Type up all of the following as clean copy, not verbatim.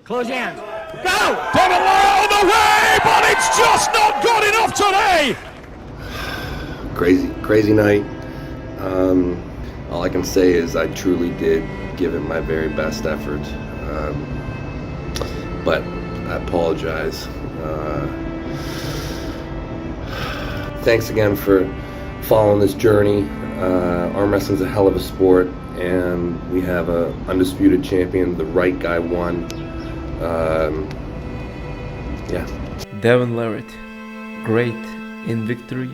Close your hands. Go! Devon Larratt on the way, but it's just not good enough today! Crazy night. All I can say is I truly did give it my very best effort. But I apologize. Thanks again for following this journey. Arm wrestling's a hell of a sport, and we have a undisputed champion. The right guy won. Yeah. Devon Larratt, great in victory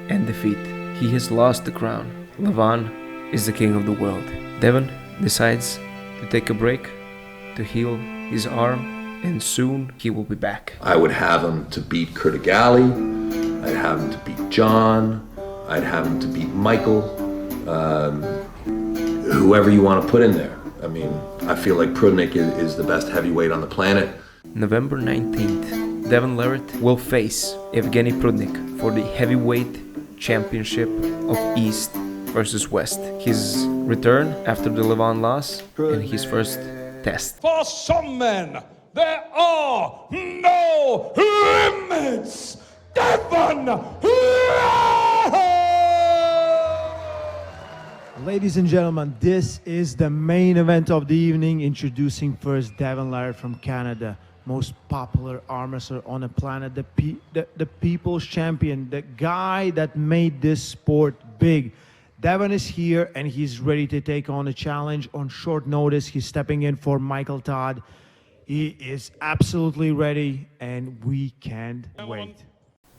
and defeat. He has lost the crown. Levan is the king of the world. Devon decides to take a break to heal his arm, and soon he will be back. I would have him to beat Kurtagali. I'd have him to beat John. I'd have him to beat Michael. Whoever you want to put in there. I mean, I feel like Prudnik is the best heavyweight on the planet. November 19th, Devon Larratt will face Evgeny Prudnik for the heavyweight championship of East versus West. His return after the Levan loss and his first test. For some men, there are no limits! Devon Larratt! Ladies and gentlemen, this is the main event of the evening. Introducing first Devon Larratt from Canada, most popular arm wrestler on the planet, the people's champion, the guy that made this sport big. Devon is here and he's ready to take on a challenge on short notice. He's stepping in for Michael Todd. He is absolutely ready and we can't wait.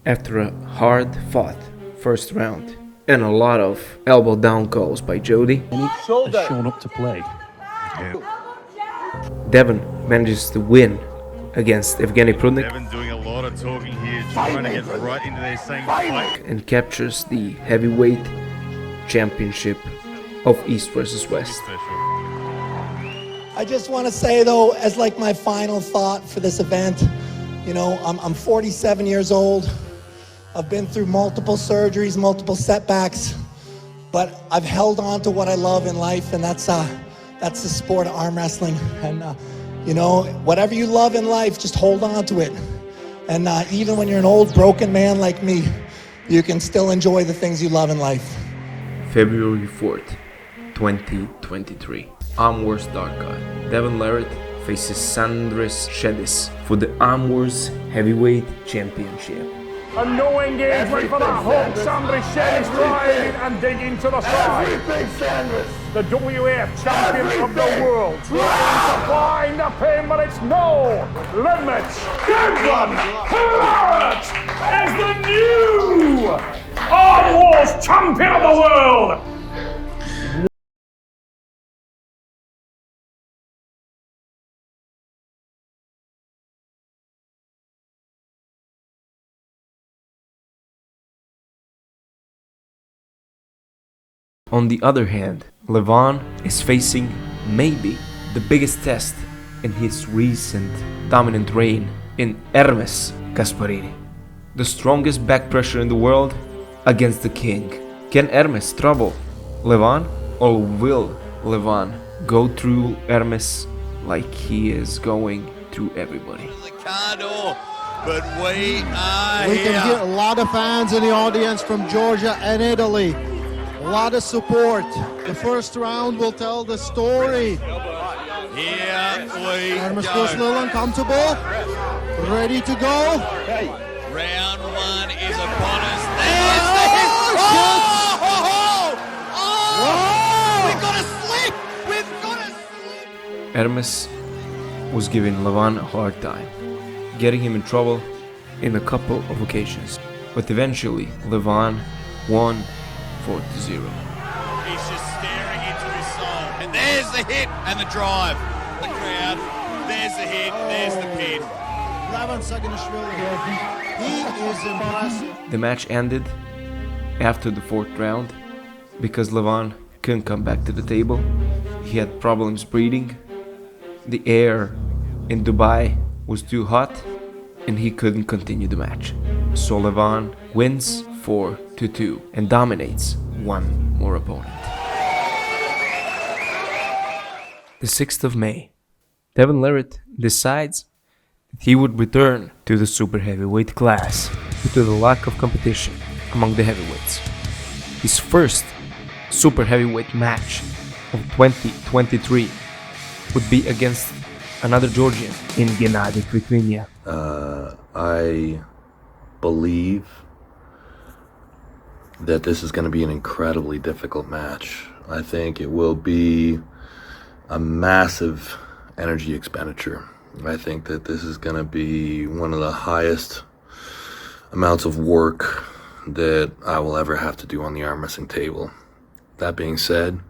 After a hard-fought first round and a lot of elbow down calls by Jody, And he has shown up to play. Devon manages to win against Evgeny Prudnik Devon doing a lot of talking here, trying to get right into their same fight. and captures the heavyweight championship of East versus West. I just want to say, though, as like my final thought for this event, you know, I'm 47 years old. I've been through multiple surgeries, multiple setbacks, but I've held on to what I love in life, and that's the sport of arm wrestling. And you know, whatever you love in life, just hold on to it. And even when you're an old broken man like me, you can still enjoy the things you love in life. February 4th, 2023. Arm Wars Dark Card. Devon Larratt faces Sandris Shedis for the Arm Wars Heavyweight Championship. And no engagement for that hook. Sandris Shedis driving and digging to the side. The WAF champion of the world. Trying to find a pin, but it's no limits. Devon Larratt is the new Arm Wars champion of the world. On the other hand, Levan is facing maybe the biggest test in his recent dominant reign in Ermes Gasparini, the strongest back pressure in the world against the king. Can Ermes trouble Levan, or will Levan go through Ermes like he is going through everybody? But we are We can hear a lot of fans in the audience from Georgia and Italy. A lot of support. The first round will tell the story. Here we Ermes go. feels a little uncomfortable. Ready to go. Round one is upon us. There's the hit. We've got to sleep. We've got to sleep. Ermes was giving Levan a hard time, getting him in trouble in a couple of occasions, but eventually Levan won 4-0. He's just staring into his soul. And there's the hit and the drive. The crowd. There's the hit. There's the pin. Levan Saginashvili. He is impressive. The match ended after the fourth round because Levan couldn't come back to the table. He had problems breathing. The air in Dubai was too hot and he couldn't continue the match. So Levan wins 4-2 and dominates one more opponent. The 6th of May. Devon Larratt decides that he would return to the super heavyweight class due to the lack of competition among the heavyweights. His first super heavyweight match of 2023 would be against another Georgian in Gennady Prudnik. I believe that this is going to be an incredibly difficult match. I think it will be a massive energy expenditure. I think that this is going to be one of the highest amounts of work that I will ever have to do on the arm wrestling table. That being said,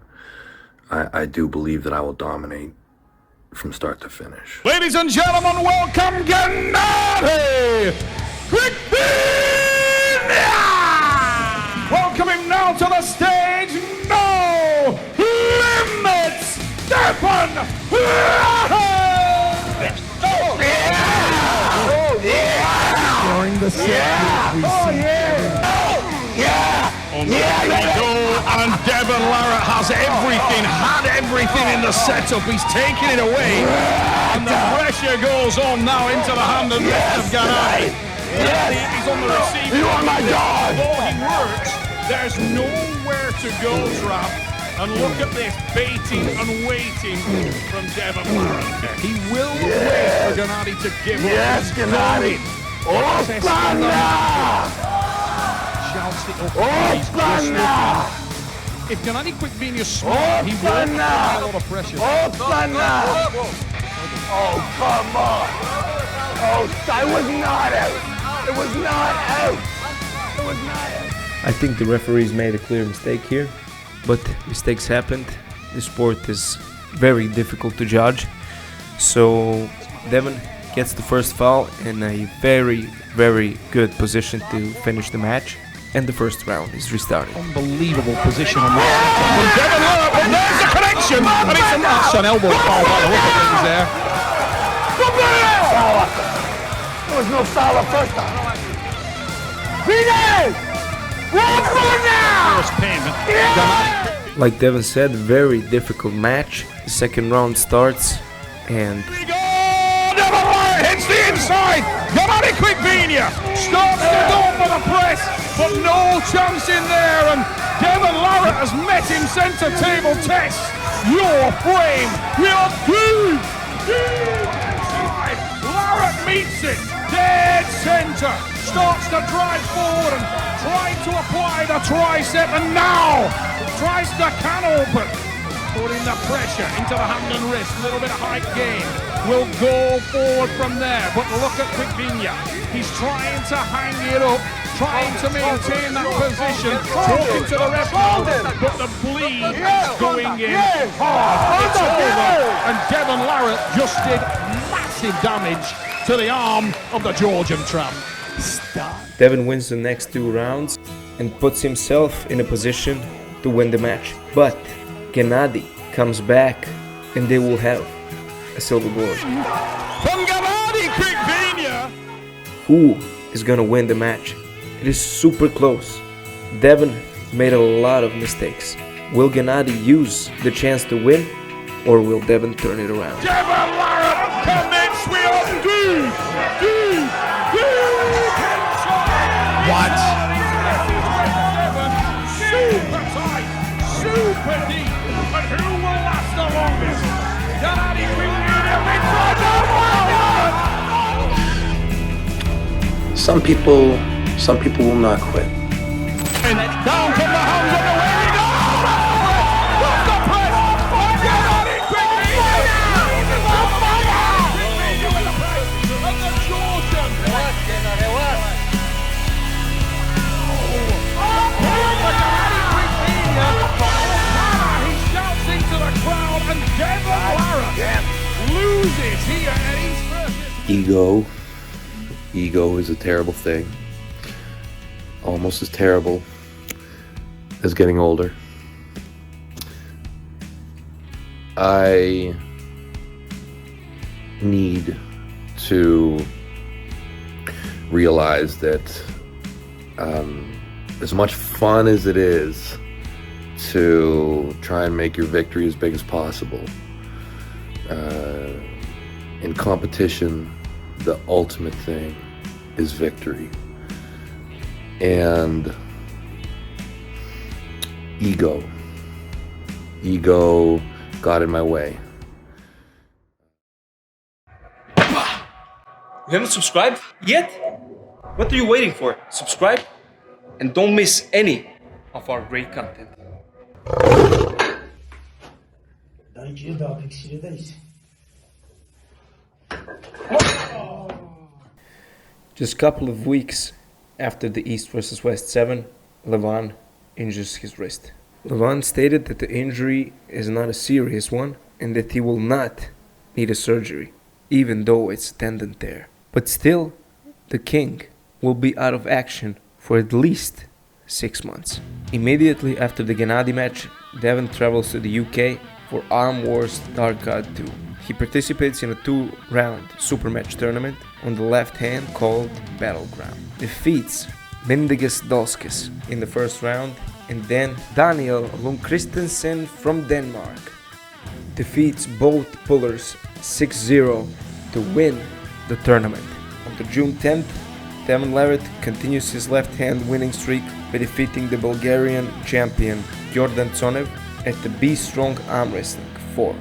I do believe that I will dominate from start to finish. Ladies and gentlemen, welcome Gennady Prudnik! Welcome him now to the stage. No limits, Devon Larratt! During the set, we And Devon Larratt has everything, had everything in the setup. He's taking it away. And the pressure goes on now into the hand and wrist of Gennady. He's on the receiving. You are my dog! Although he works, there's nowhere to go, Rap. And look at this, baiting and waiting from Devon Larratt. He will wait for Gennady to give up. Yes, Gennady! Shouts it up. He's just looking. If Gennady Prudnik is smart, he will apply a lot of pressure. Oh, come on! Oh, I was not out! It was not out! It was not out! I think the referees made a clear mistake here, but mistakes happened. The sport is very difficult to judge. So Devon gets the first foul in a very, very good position to finish the match. And the first round is restarted. Unbelievable position on that. From Devon Larratt, but there's the connection! And it's an elbow foul by the look of things there. There was no foul the first time. First payment. Like Devon said, very difficult match. The second round starts and Devon Larratt hits the inside! Gennady Prudnik starts to go for the press, but no chance in there, and Devon Larratt has met him center table test. Your frame, your good. Larratt meets it, dead center, starts to drive forward and try to apply the tricep, and now tries the can open. Putting the pressure into the hand and wrist, a little bit of height gain. Will go forward from there, but look at Prudnik. He's trying to hang it up, trying to maintain that position, talking to the ref now, but the bleed is going in hard. It's over, and Devon Larratt just did massive damage to the arm of the Georgian tramp. Devon wins the next two rounds and puts himself in a position to win the match. But Gennady comes back and they will have a silver gold. From Gennady Prudnik! Who is gonna win the match? It is super close. Devon made a lot of mistakes. Will Gennady use the chance to win, or will Devon turn it around? Devon Larratt commits, we undo! What? Super tight, super deep, but who will last the longest? Gennady Prudnik, every time! Some people will not quit. And down from the hands of the way he goes! What's the press? Gennady Prudnik! With the press of the Georgian! He shouts into the crowd, and Devon Larratt loses here at East versus... Ego is a terrible thing. Almost as terrible as getting older. I need to realize that as much fun as it is to try and make your victory as big as possible, in competition, the ultimate thing is victory. And ego got in my way. You haven't subscribed yet? What are you waiting for? Subscribe and don't miss any of our great content. Just a couple of weeks after the East vs. West 7, Levan injures his wrist. Levan stated that the injury is not a serious one and that he will not need a surgery, even though it's a tendon tear. But still, the king will be out of action for at least 6 months. Immediately after the Gennady match, Devon travels to the UK for Arm Wars Dark God 2. He participates in a 2-round super match tournament on the left hand called Battleground. Defeats Mindigus Dolskis in the first round, and then Daniel Lund Christensen from Denmark defeats both pullers 6-0 to win the tournament. On the June 10th, Devon Larratt continues his left-hand winning streak by defeating the Bulgarian champion Jordan Tsonev at the Be Strong Arm Wrestling 4.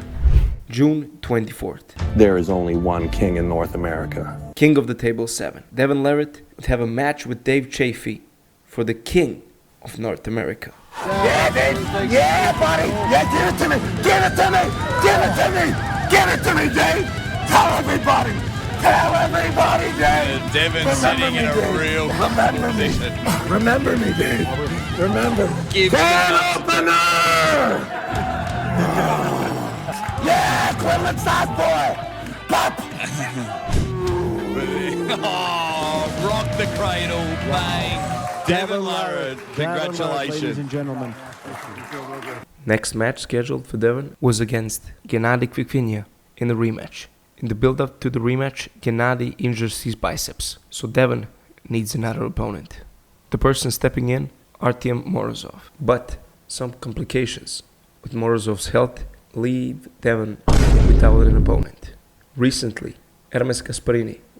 June 24th. There is only one king in North America. King of the Table 7. Devon Larratt would have a match with Dave Chafee for the King of North America. Yeah, baby. Yeah, buddy. Yeah, give it to me. Give it to me. Give it to me. Give it to me, Dave. Tell everybody. Tell everybody, Dave. Devon's sitting in a real comfortable position. Remember me, Dave. Remember. Can opener! Yeah, equivalent size boy. Pop. Oh, rock the cradle, bang. Devon Larratt, congratulations. Ladies and gentlemen. Next match scheduled for Devon was against Gennady Kvikvinya in a rematch. In the build-up to the rematch, Gennady injures his biceps, so Devon needs another opponent. The person stepping in, Artyom Morozov. But some complications with Morozov's health leave Devon without an opponent. Recently, Ermes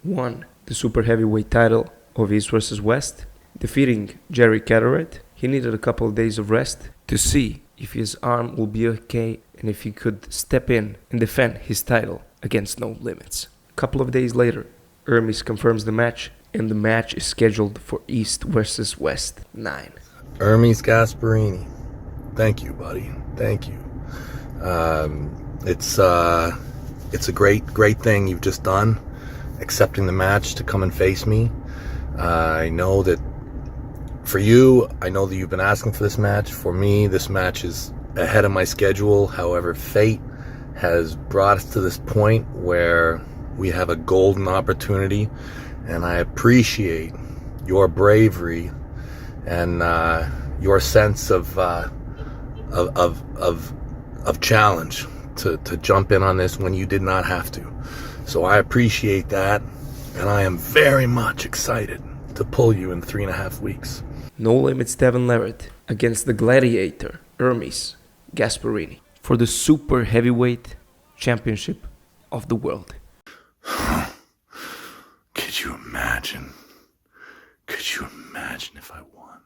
won the super heavyweight title of East vs. West, defeating Jerry Carteret. He needed a couple of days of rest to see if his arm will be okay and if he could step in and defend his title against No Limits. A couple of days later, Ermes confirms the match, and the match is scheduled for East vs. West 9. Ermes Gasparini, thank you, buddy. Thank you. It's a great thing you've just done, accepting the match to come and face me. I know that for you, I know that you've been asking for this match. For me, this match is ahead of my schedule. However, fate has brought us to this point where we have a golden opportunity, and I appreciate your bravery and your sense of challenge to jump in on this when you did not have to. So I appreciate that, and I am very much excited to pull you in 3.5 weeks. No Limits Devon Larratt against the gladiator Ermes Gasparini for the super heavyweight championship of the world. Could you imagine? Could you imagine if I won?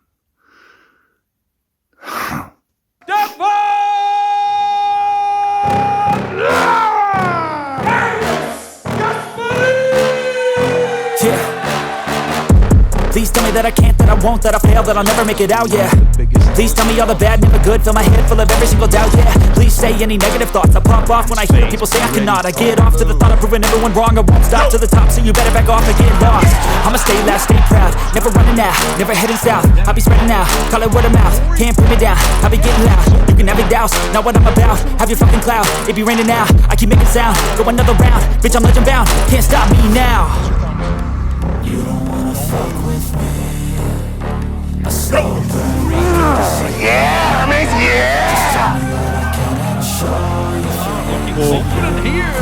Please tell me that I can't, that I won't, that I fail, that I'll never make it out, yeah. Please tell me all the bad, never good, fill my head full of every single doubt, yeah. Please say any negative thoughts, I pop off when I hear people say I cannot. I get off to the thought of proving everyone wrong, I won't stop to the top, so you better back off and get lost. I'ma stay loud, stay proud, never running out, never heading south. I'll be spreading out, call it word of mouth, can't put me down, I'll be getting loud. You can have your doubts, not what I'm about, have your fucking cloud. It be raining now, I keep making sound, go another round, bitch I'm legend bound, can't stop me now. You don't wanna fuck with me. Yeah, I mean, yeah! Confident here.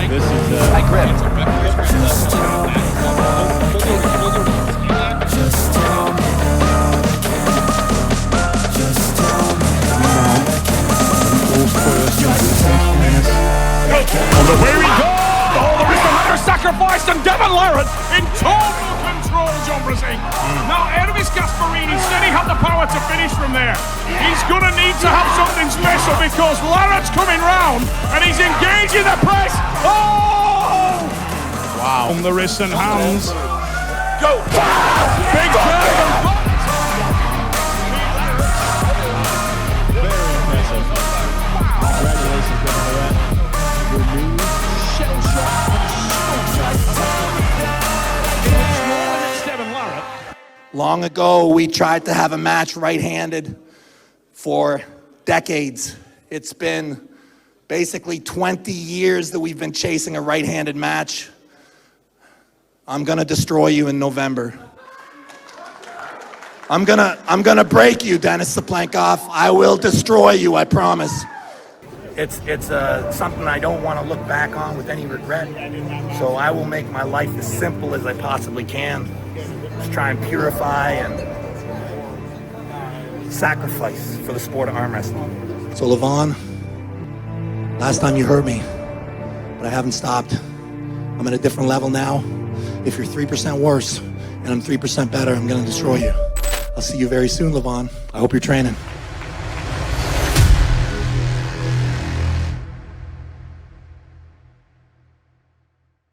This is I grab. On the way we go! All the sacrificed, and Devon Larratt in total control, John Brasing. Now, Ermes Gasparini said he had the power to finish from there. He's going to need to have something special because Larratt's coming round and he's engaging the press. Oh! Wow. On the wrists and hands. Go! Big turn. Long ago, we tried to have a match right-handed for decades. It's been basically 20 years that we've been chasing a right-handed match. I'm gonna destroy you in November. I'm gonna break you, Denis Saplankov. I will destroy you, I promise. It's something I don't want to look back on with any regret. So I will make my life as simple as I possibly can. Just try and purify and sacrifice for the sport of arm wrestling. So Levan, last time you hurt me, but I haven't stopped. I'm at a different level now. If you're 3% worse and I'm 3% better, I'm gonna destroy you. I'll see you very soon, Levan. I hope you're training.